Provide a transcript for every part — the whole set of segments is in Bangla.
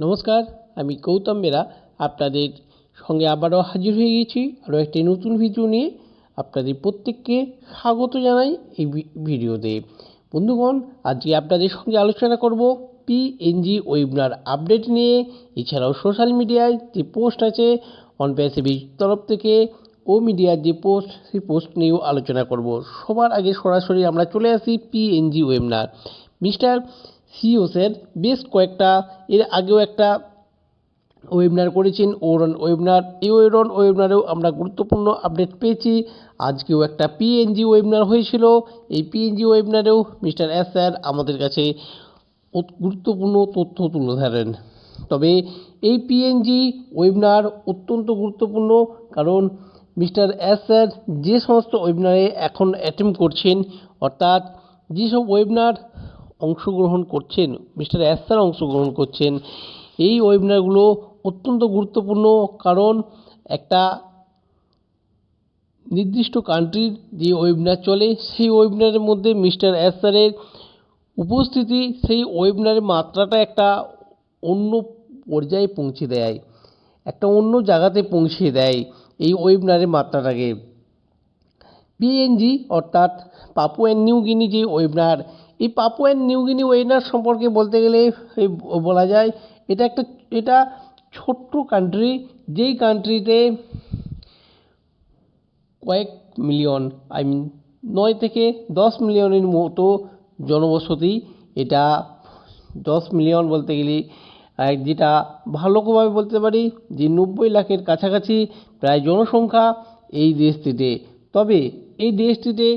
নমস্কার, আমি গৌতম বেরা আপনাদের সঙ্গে আবারও হাজির হয়ে গেছি আরও একটি নতুন ভিডিও নিয়ে। আপনাদের প্রত্যেককে স্বাগত জানাই এই ভিডিওতে। বন্ধুগণ, আজকে আপনাদের সঙ্গে আলোচনা করব পিএনজি ওয়েবিনার আপডেট নিয়ে। এছাড়াও সোশ্যাল মিডিয়ায় যে পোস্ট আছে অনপ্যাসিভির তরফ থেকে ও মিডিয়ার যে পোস্ট, সেই পোস্ট নিয়েও আলোচনা করব। সবার আগে সরাসরি আমরা চলে আসি পিএনজি ওয়েবিনার। মিস্টার সিওসের বেশ কয়েকটা এর আগেও একটা ওয়েবিনার করেছেন ওরন ওয়েবিনার। এই ওয়েবিনারেও আমরা গুরুত্বপূর্ণ আপডেট পেয়েছি। আজকেও একটা পিএনজি ওয়েবিনার হয়েছিল। এই পিএনজি ওয়েবিনারেও মিস্টার এস স্যার আমাদের কাছে গুরুত্বপূর্ণ তথ্য তুলে ধরেন। তবে এই পিএনজি ওয়েবিনার অত্যন্ত গুরুত্বপূর্ণ, কারণ মিস্টার এস স্যার যে সমস্ত ওয়েবিনারে এখন অ্যাটেম্প করছেন, অর্থাৎ যেসব ওয়েবিনার অংশগ্রহণ করছেন, মিস্টার এস স্যার অংশগ্রহণ করছেন, এই ওয়েবিনারগুলো অত্যন্ত গুরুত্বপূর্ণ। কারণ একটা নির্দিষ্ট কান্ট্রির যে ওয়েবিনার চলে, সেই ওয়েবিনারের মধ্যে মিস্টার এস স্যারের উপস্থিতি সেই ওয়েবিনারের মাত্রাটা একটা অন্য পর্যায়ে পৌঁছে দেয়, একটা অন্য জায়গাতে পৌঁছে দেয় এই ওয়েবিনারের মাত্রাটাকে। পিএনজি অর্থাৎ পাপুয়া নিউ গিনি যে ওয়েবিনার, এই পাপুয়া নিউ গিনি ওয়েবিনার সম্পর্কে বলতে গেলে বলা যায় এটা ছোট্ট কান্ট্রি, যেই কান্ট্রিতে কয়েক মিলিয়ন 9 থেকে 10 মিলিয়নের মতো জনবসতি। এটা 10 মিলিয়ন বলতে গেলে যেটা ভালোভাবে বলতে পারি যে 90 লাখের কাছাকাছি প্রায় জনসংখ্যা এই দেশটিতে। তবে এই দেশটিতে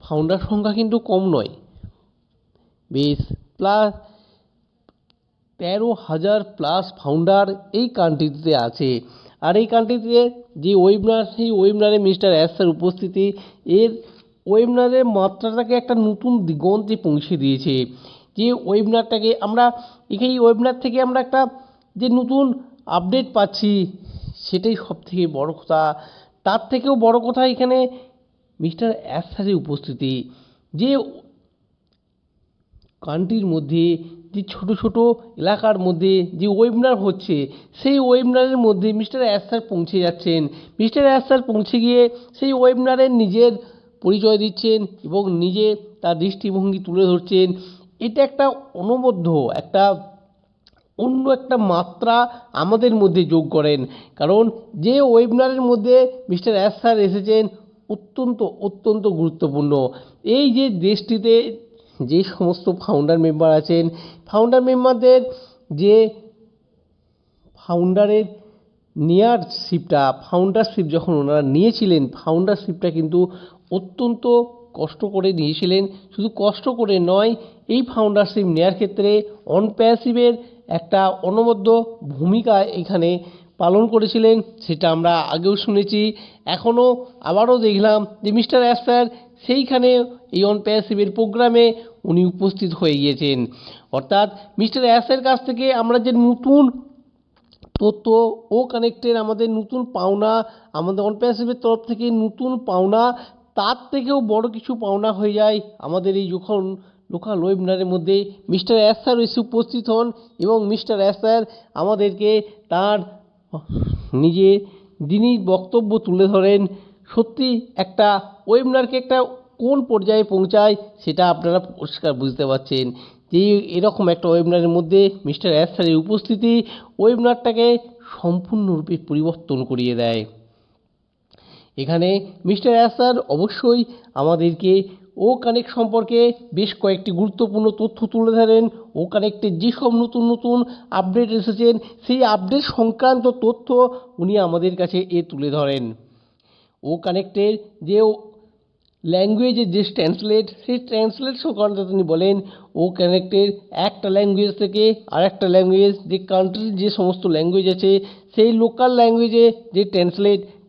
ফাউন্ডার সংখ্যা কিন্তু কম নয়, বেশ প্লাস 13,000 প্লাস ফাউন্ডার এই কান্ট্রিতে আছে। আর এই কান্ট্রিতে যে ওয়েবিনার, সেই ওয়েবিনারে মিস্টার এস স্যার উপস্থিতি এর ওয়েবিনারের মাত্রাটাকে একটা নতুন দিগন্তে পৌঁছে দিয়েছে। যে ওয়েবিনারটাকে আমরা এই ওয়েবিনার থেকে আমরা একটা যে নতুন আপডেট পাচ্ছি, সেটাই সবথেকে বড় কথা। তার থেকেও বড় কথা এখানে মিস্টার এস স্যারের উপস্থিতি। যে কান্ট্রির মধ্যে, যে ছোট ছোট এলাকার মধ্যে যে ওয়েবিনার হচ্ছে, সেই ওয়েবিনারের মধ্যে মিস্টার এস স্যার পৌঁছে যাচ্ছেন। মিস্টার এস স্যার পৌঁছে গিয়ে সেই ওয়েবিনারের নিজের পরিচয় দিচ্ছেন এবং নিজে তার দৃষ্টিভঙ্গি তুলে ধরছেন। এটা একটা অনবদ্য একটা অন্য একটা মাত্রা আমাদের মধ্যে যোগ করেন। কারণ যে ওয়েবিনারের মধ্যে মিস্টার এস স্যার এসেছেন অত্যন্ত গুরুত্বপূর্ণ। এই যে দেশটিতে যে সমস্ত ফাউন্ডার মেম্বার আছেন, ফাউন্ডার মেম্বারদের যে ফাউন্ডারের ফাউন্ডারশিপ যখন ওনারা নিয়েছিলেন, ফাউন্ডারশিপটা কিন্তু অত্যন্ত কষ্ট করে নিয়েছিলেন। শুধু কষ্ট করে নয়, এই ফাউন্ডারশিপ নেওয়ার ক্ষেত্রে অনপ্যাসিভের একটা অনবদ্য ভূমিকা এখানে পালন করেছিলেন। সেটা আমরা আগেও শুনেছি, এখনও আবারও দেখলাম যে মিস্টার এস স্যার সেইখানে এই অনপ্যাসিভের প্রোগ্রামে উনি উপস্থিত হয়ে গিয়েছেন। অর্থাৎ মিস্টার এসের কাছ থেকে আমরা যে নতুন তথ্য ও কানেক্টের আমাদের নতুন পাওনা, আমাদের অনপ্যাসিভের তরফ থেকে নতুন পাওনা, তার থেকেও বড় কিছু পাওনা হয়ে যায় আমাদের এই যখন লোকাল ওয়েবিনারের মধ্যে মিস্টার এস স্যার এসে উপস্থিত হন এবং মিস্টার এস স্যার আমাদেরকে তার নিজে যিনি বক্তব্য তুলে ধরেন। সত্যি একটা ওয়েবিনারকে একটা কোন পর্যায়ে পৌঁছায় সেটা আপনারা পরিষ্কার বুঝতে পারছেন। যে এরকম একটা ওয়েবিনারের মধ্যে মিস্টার এস স্যারের উপস্থিতি ওয়েবিনারটাকে সম্পূর্ণরূপে পরিবর্তন করিয়ে দেয়। এখানে মিস্টার এস স্যার অবশ্যই আমাদেরকে ও কানেক্ট সম্পর্কে বেশ কয়েকটি গুরুত্বপূর্ণ তথ্য তুলে ধরেন। ও কানেক্টের যেসব নতুন আপডেট এসেছেন, সেই আপডেট সংক্রান্ত তথ্য উনি আমাদের কাছে তুলে ধরেন। ও কানেক্টের যে ল্যাঙ্গুয়েজের যে ট্রান্সলেট, সেই ট্রান্সলেট সংক্রান্ত তিনি বলেন। ও কানেক্টের একটা ল্যাঙ্গুয়েজ থেকে আরেকটা ল্যাঙ্গুয়েজ, যে কান্ট্রির যে সমস্ত ল্যাঙ্গুয়েজ আছে, সেই লোকাল ল্যাঙ্গুয়েজে যে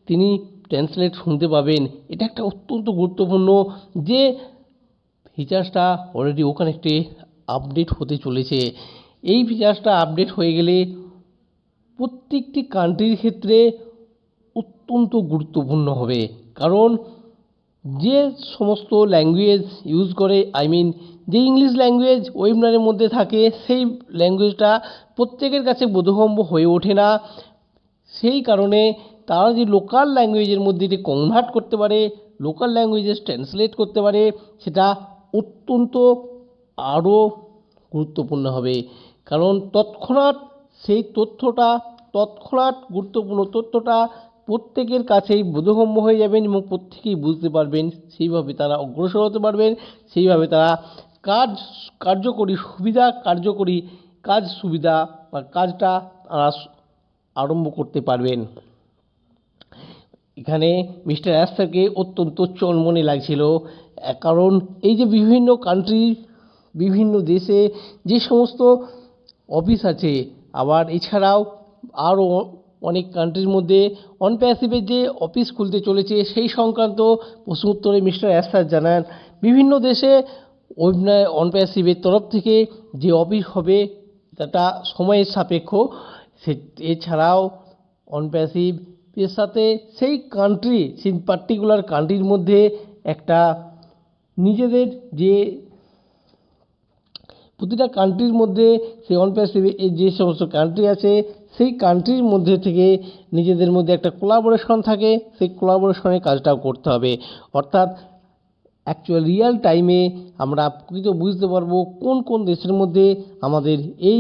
তিনি ট্রান্সলেট শুনতে পাবেন। এটা একটা অত্যন্ত গুরুত্বপূর্ণ যে ফিচার্সটা অলরেডি ও কানেক্টে আপডেট হতে চলেছে। এই ফিচার্সটা আপডেট হয়ে গেলে প্রত্যেকটি কান্ট্রির ক্ষেত্রে অত্যন্ত গুরুত্বপূর্ণ হবে। কারণ যে সমস্ত ল্যাঙ্গুয়েজ ইউজ করে, যে ইংলিশ ল্যাঙ্গুয়েজ ওয়েবিনারের মধ্যে থাকে সেই ল্যাঙ্গুয়েজটা প্রত্যেকের কাছে বোধগম্য হয়ে ওঠে না, সেই কারণে তারা যে লোকাল ল্যাঙ্গুয়েজের মধ্যে এটি কনভার্ট করতে পারে, লোকাল ল্যাঙ্গুয়েজে ট্রান্সলেট করতে পারে, সেটা অত্যন্ত আরও গুরুত্বপূর্ণ হবে। কারণ সেই তৎক্ষণাৎ গুরুত্বপূর্ণ তথ্যটা প্রত্যেকের কাছেই বোধগম্য হয়ে যাবেন এবং প্রত্যেকেই বুঝতে পারবেন, সেইভাবে তারা অগ্রসর হতে পারবেন, সেইভাবে তারা কার্যকরী সুবিধা বা কাজটা তারা আরম্ভ করতে পারবেন। এখানে মিস্টার অ্যাশ স্যারকে অত্যন্ত চনমনে লাগছিল, কারণ এই যে বিভিন্ন দেশে যে সমস্ত অফিস আছে, আবার এছাড়াও আরও অনেক কান্ট্রির মধ্যে অনপ্যাসিভের যে অফিস খুলতে চলেছে সেই সংক্রান্ত প্রশ্ন উত্তরে মিস্টার অ্যাশ স্যার জানান বিভিন্ন দেশে অনপ্যাসিভের তরফ থেকে যে অফিস হবে সেটা সময়ের সাপেক্ষ। এছাড়াও অনপ্যাসিভ এর সাথে সেই পার্টিকুলার কান্ট্রির মধ্যে একটা নিজেদের যে প্রতিটা কান্ট্রির মধ্যে সেই অনপ্যাসিভে যে সমস্ত কান্ট্রি আছে সেই কান্ট্রির মধ্যে থেকে নিজেদের মধ্যে একটা কোলাবোরেশন থাকে, সেই কোলাবোরেশনের কাজটাও করতে হবে। অর্থাৎ অ্যাকচুয়াল রিয়াল টাইমে আমরা প্রকৃত বুঝতে পারবো কোন কোন দেশের মধ্যে আমাদের এই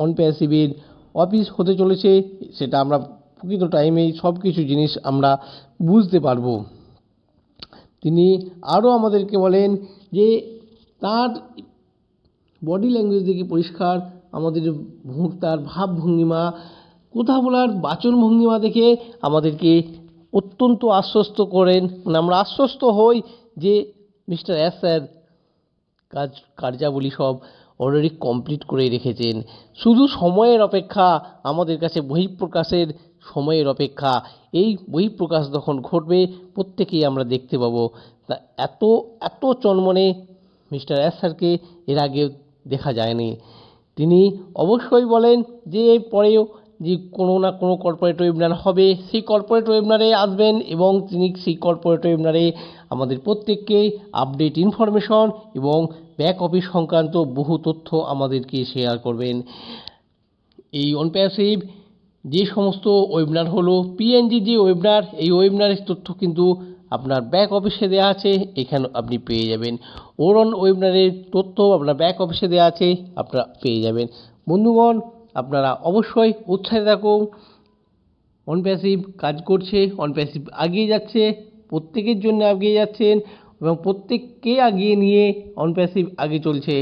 অনপ্যাসিভের অফিস হতে চলেছে, সেটা আমরা প্রকৃত টাইমেই সব কিছু জিনিস আমরা বুঝতে পারবো। তিনি আরও আমাদেরকে বলেন যে তার বডি ল্যাঙ্গুয়েজ দেখে পরিষ্কার আমাদের তার ভাবভঙ্গিমা, কথা বলার বাচন ভঙ্গিমা দেখে আমাদেরকে অত্যন্ত আশ্বস্ত করেন, মানে আমরা আশ্বস্ত হই যে মিস্টার অ্যাশ স্যার কার্যাবলী সব অলরেডি কমপ্লিট করে রেখেছেন, শুধু সময়ের অপেক্ষা, আমাদের কাছে বহিঃপ্রকাশের সময়ের অপেক্ষা। এই বহিঃপ্রকাশ যখন ঘটবে প্রত্যেকেই আমরা দেখতে পাবো। তা এত চনমনে মিস্টার অ্যাশ স্যারকে এর আগে দেখা যায়নি। তিনি অবশ্যই বলেন যে এরপরেও যে কোনো না কোনো কর্পোরেট ওয়েবিনার হবে, সেই কর্পোরেট ওয়েবিনারে আসবেন এবং তিনি সেই কর্পোরেট ওয়েবিনারে আমাদের প্রত্যেককে আপডেট ইনফরমেশন এবং ব্যাক অফিস সংক্রান্ত বহু তথ্য আমাদেরকে শেয়ার করবেন। এই অনপ্যাসিভ যে সমস্ত ওয়েবিনার হলো পিএনজি যে ওয়েবিনার, এই ওয়েবিনারের তথ্য কিন্তু আপনার ব্যাক অফিসে দেওয়া আছে, এখানে আপনি পেয়ে যাবেন। ওরন ওয়েবিনারের তথ্য আপনার ব্যাক অফিসে দেওয়া আছে, আপনারা পেয়ে যাবেন। বন্ধুগণ, আপনারা অবশ্যই উৎসাহে থাকুন। অনপ্যাসিভ কাজ করছে, অনপ্যাসিভ আগিয়ে যাচ্ছে, প্রত্যেকের জন্য আগিয়ে যাচ্ছেন এবং প্রত্যেককে আগিয়ে নিয়ে অনপ্যাসিভ আগে চলছে।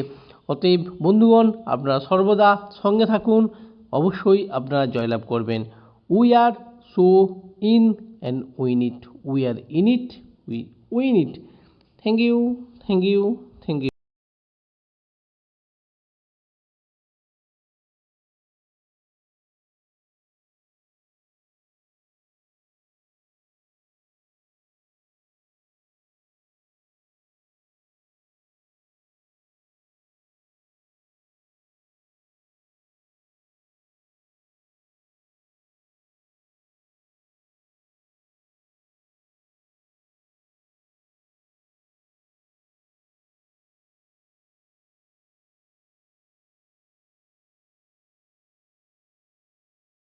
অতএব বন্ধুগণ, আপনারা সর্বদা সঙ্গে থাকুন, অবশ্যই আপনারা জয়লাভ করবেন। We are so in and win it, we are in it, we win it. Thank you.